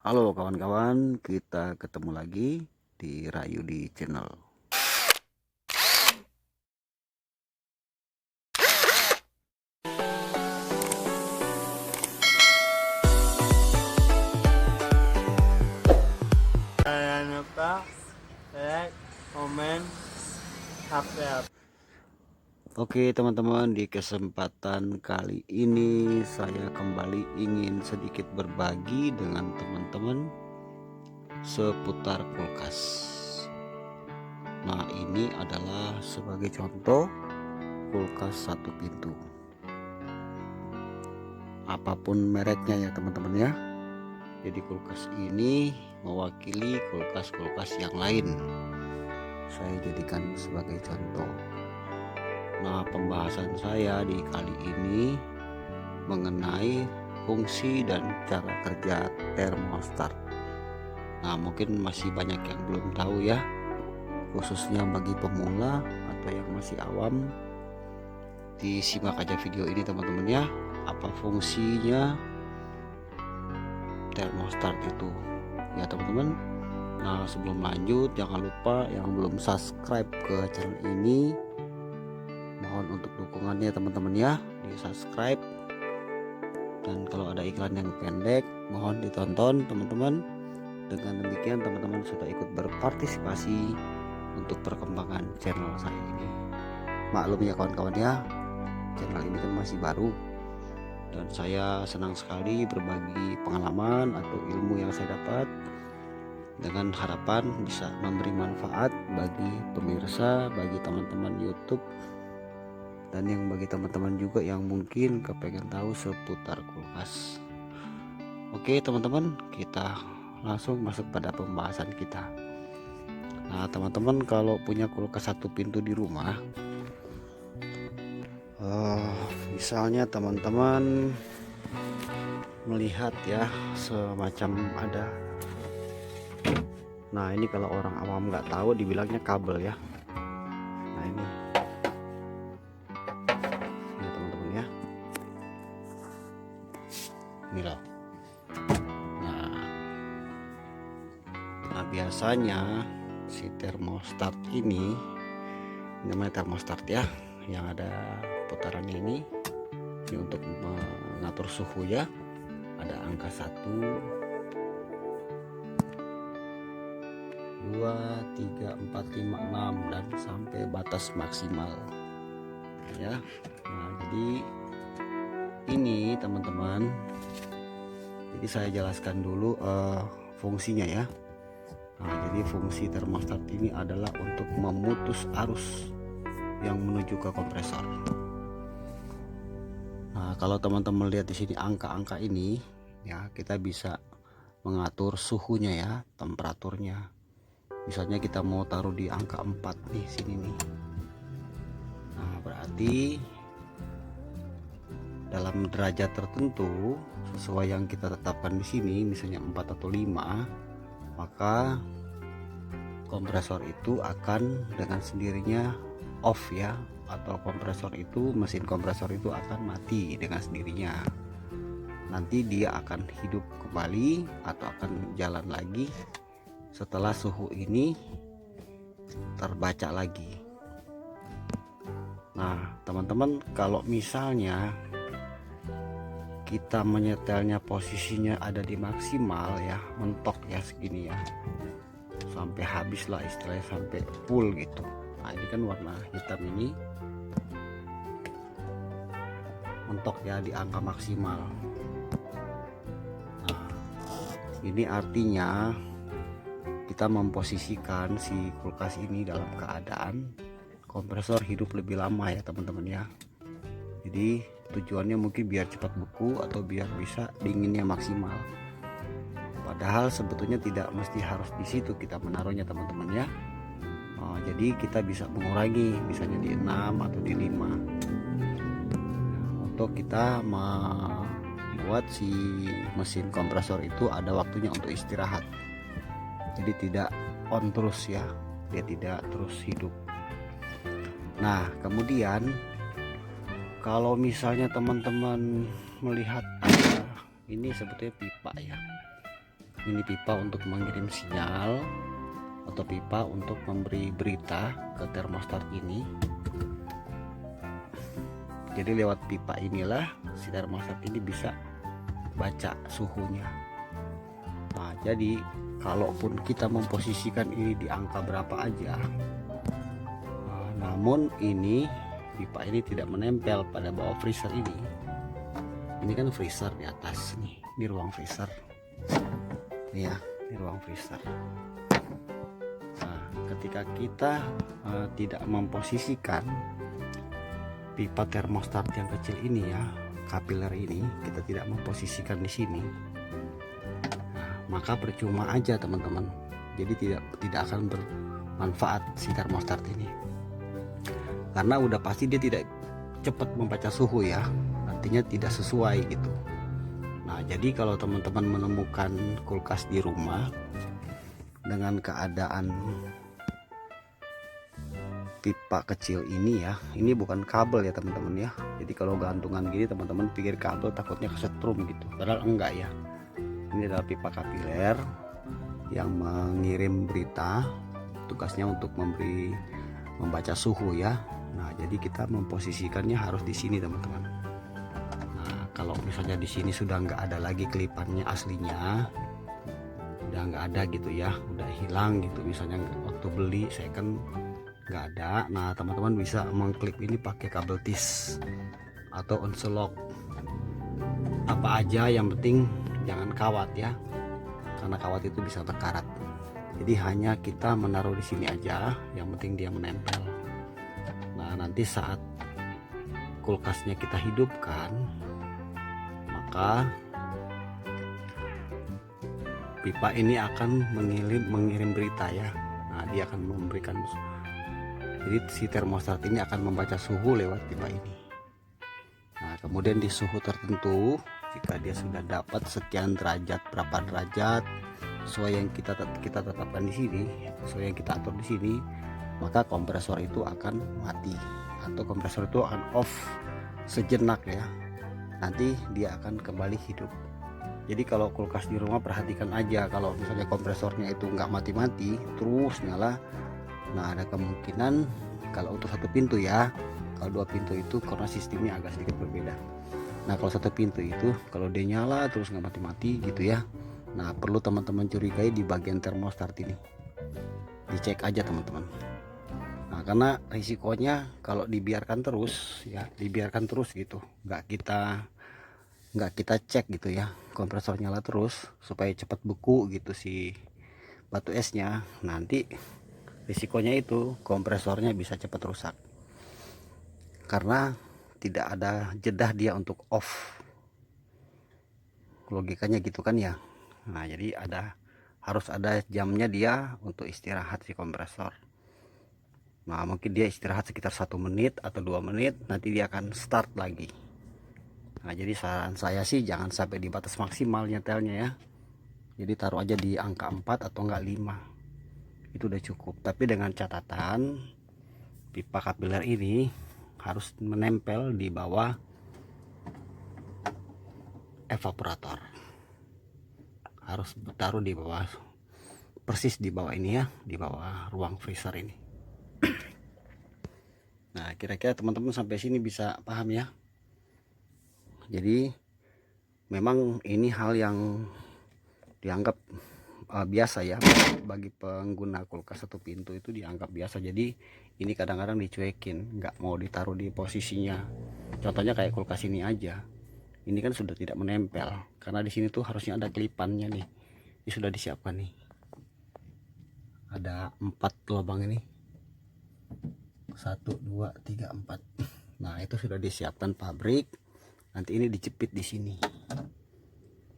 Halo kawan-kawan, kita ketemu lagi di Rayu di channel. Jangan lupa like, komen, subscribe. Oke teman-teman, di kesempatan kali ini saya kembali ingin sedikit berbagi dengan teman-teman seputar kulkas. Nah, ini adalah sebagai contoh kulkas satu pintu. Apapun mereknya ya teman-teman ya. Jadi kulkas ini mewakili kulkas-kulkas yang lain. Saya jadikan sebagai contoh. Nah, pembahasan saya di kali ini mengenai fungsi dan cara kerja thermostat. Nah, mungkin masih banyak yang belum tahu ya, khususnya bagi pemula atau yang masih awam. Disimak aja video ini teman-teman ya, apa fungsinya thermostat itu ya teman-teman. Nah, sebelum lanjut jangan lupa yang belum subscribe ke channel ini, mohon untuk dukungannya teman-teman ya, di subscribe. Dan kalau ada iklan yang pendek mohon ditonton teman-teman. Dengan demikian teman-teman sudah ikut berpartisipasi untuk perkembangan channel saya ini. Maklum ya kawan-kawan ya, channel ini kan masih baru dan saya senang sekali berbagi pengalaman atau ilmu yang saya dapat dengan harapan bisa memberi manfaat bagi pemirsa, bagi teman-teman YouTube, dan yang bagi teman-teman juga yang mungkin kepengen tahu seputar kulkas. Oke teman-teman, kita langsung masuk pada pembahasan kita. Nah teman-teman, kalau punya kulkas satu pintu di rumah, misalnya teman-teman melihat ya semacam ada, nah ini kalau orang awam nggak tahu dibilangnya kabel ya. Nah ini teman-teman ya, ini loh. Nah biasanya si termostat ini namanya termostat ya, yang ada putarannya ini untuk mengatur suhu ya. Ada angka 1, 2, 3, 4, 5, 6 dan sampai batas maksimal ya. Nah jadi ini teman-teman, jadi saya jelaskan dulu fungsinya ya. Nah, jadi fungsi termostat ini adalah untuk memutus arus yang menuju ke kompresor. Nah, kalau teman-teman lihat di sini angka-angka ini ya, kita bisa mengatur suhunya ya, temperaturnya. Misalnya kita mau taruh di angka 4 nih sini nih. Nah, berarti dalam derajat tertentu sesuai yang kita tetapkan di sini, misalnya 4 atau 5, maka kompresor itu akan dengan sendirinya off ya, atau kompresor itu, mesin kompresor itu akan mati dengan sendirinya. Nanti dia akan hidup kembali atau akan jalan lagi setelah suhu ini terbaca lagi. Nah teman-teman, kalau misalnya kita menyetelnya posisinya ada di maksimal ya, mentok ya segini ya, sampai habis lah istilahnya, sampai full gitu. Nah ini kan warna hitam ini mentok ya di angka maksimal. Nah ini artinya kita memposisikan si kulkas ini dalam keadaan kompresor hidup lebih lama ya teman-teman ya. Jadi tujuannya mungkin biar cepat beku atau biar bisa dinginnya maksimal. Padahal sebetulnya tidak mesti harus di situ kita menaruhnya teman-teman ya. Jadi kita bisa mengurangi misalnya di 6 atau di 5 untuk kita membuat si mesin kompresor itu ada waktunya untuk istirahat. Jadi tidak on terus ya, dia tidak terus hidup. Nah kemudian kalau misalnya teman-teman melihat ada ini sebetulnya pipa ya. Ini pipa untuk mengirim sinyal atau pipa untuk memberi berita ke termostat ini. Jadi lewat pipa inilah si termostat ini bisa baca suhunya. Nah, jadi kalaupun kita memposisikan ini di angka berapa aja, namun ini pipa ini tidak menempel pada bawah freezer ini. Ini kan freezer di atas nih, di ruang freezer. Nih ya, di ruang freezer. Nah, ketika kita tidak memposisikan pipa termostat yang kecil ini ya, kapiler ini, kita tidak memposisikan di sini, nah, maka percuma aja teman-teman. Jadi tidak akan bermanfaat si termostat ini, karena udah pasti dia tidak cepat membaca suhu ya, artinya tidak sesuai gitu. Nah, jadi kalau teman-teman menemukan kulkas di rumah dengan keadaan pipa kecil ini ya, ini bukan kabel ya teman-teman ya. Jadi kalau gantungan gini teman-teman pikir kabel, takutnya kesetrum gitu, padahal enggak ya. Ini adalah pipa kapiler yang mengirim berita, tugasnya untuk membaca suhu ya. Nah, jadi kita memposisikannya harus di sini teman-teman. Nah, kalau misalnya di sini sudah nggak ada lagi kelipannya aslinya, udah nggak ada gitu ya, udah hilang gitu, misalnya waktu beli second nggak ada. Nah, teman-teman bisa mengklip ini pakai kabel tis atau onselok, apa aja, yang penting jangan kawat ya, karena kawat itu bisa berkarat. Jadi hanya kita menaruh di sini aja, yang penting dia menempel. Nah, nanti saat kulkasnya kita hidupkan, maka pipa ini akan mengirim berita ya. Nah, dia akan memberikan, jadi si termostat ini akan membaca suhu lewat pipa ini. Nah, kemudian di suhu tertentu, jika dia sudah dapat sekian derajat, berapa derajat sesuai yang kita tetapkan di sini, sesuai yang kita atur di sini, maka kompresor itu akan mati atau kompresor itu akan off sejenak ya. Nanti dia akan kembali hidup. Jadi kalau kulkas di rumah perhatikan aja, kalau misalnya kompresornya itu nggak mati-mati terus nyala, nah ada kemungkinan, kalau untuk satu pintu ya, kalau dua pintu itu karena sistemnya agak sedikit berbeda. Nah, kalau satu pintu itu kalau dia nyala terus nggak mati-mati gitu ya, nah perlu teman-teman curigai di bagian termostat ini, dicek aja teman-teman. Nah, karena risikonya kalau dibiarkan terus ya, dibiarkan terus gitu, nggak kita cek gitu ya, kompresor nyala terus supaya cepat beku gitu si batu esnya, nanti risikonya itu kompresornya bisa cepat rusak karena tidak ada jeda dia untuk off, logikanya gitu kan ya. Nah, jadi harus ada jamnya dia untuk istirahat si kompresor. Nah, mungkin dia istirahat sekitar 1 menit atau 2 menit, nanti dia akan start lagi. Nah, jadi saran saya sih jangan sampai di batas maksimal nyetelnya ya, jadi taruh aja di angka 4 atau enggak 5, itu udah cukup. Tapi dengan catatan pipa kapiler ini harus menempel di bawah evaporator, harus taruh di bawah, persis di bawah ini ya, di bawah ruang freezer ini. Nah, kira-kira teman-teman sampai sini bisa paham ya. Jadi memang ini hal yang dianggap biasa ya, bagi pengguna kulkas satu pintu itu dianggap biasa. Jadi ini kadang-kadang dicuekin, nggak mau ditaruh di posisinya. Contohnya kayak kulkas ini aja, ini kan sudah tidak menempel karena di sini tuh harusnya ada kelipannya nih. Ini sudah disiapkan nih, ada 4 lubang ini, 1 2 3 4. Nah, itu sudah disiapkan pabrik, nanti ini dijepit di sini.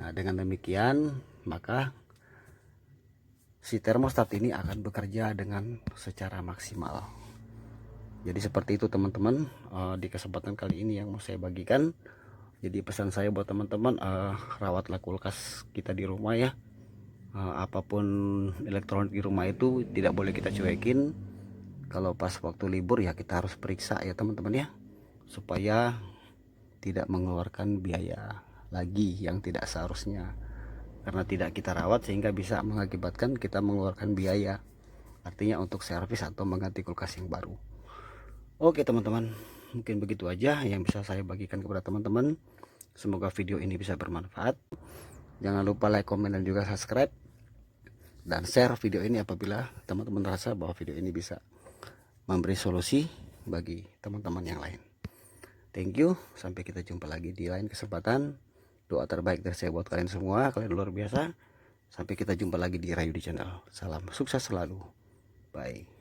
Nah, dengan demikian maka si termostat ini akan bekerja dengan secara maksimal. Jadi seperti itu teman-teman, di kesempatan kali ini yang mau saya bagikan. Jadi pesan saya buat teman-teman, rawatlah kulkas kita di rumah ya. Apapun elektronik di rumah itu tidak boleh kita cuekin. Kalau pas waktu libur ya kita harus periksa ya teman-teman ya, supaya tidak mengeluarkan biaya lagi yang tidak seharusnya karena tidak kita rawat, sehingga bisa mengakibatkan kita mengeluarkan biaya, artinya untuk servis atau mengganti kulkas yang baru. Oke teman-teman, mungkin begitu aja yang bisa saya bagikan kepada teman-teman. Semoga video ini bisa bermanfaat. Jangan lupa like, komen, dan juga subscribe, dan share video ini apabila teman-teman rasa bahwa video ini bisa memberi solusi bagi teman-teman yang lain. Thank you, sampai kita jumpa lagi di lain kesempatan. Doa terbaik dari saya buat kalian semua, kalian luar biasa. Sampai kita jumpa lagi di Rayudi Channel. Salam sukses selalu. Bye.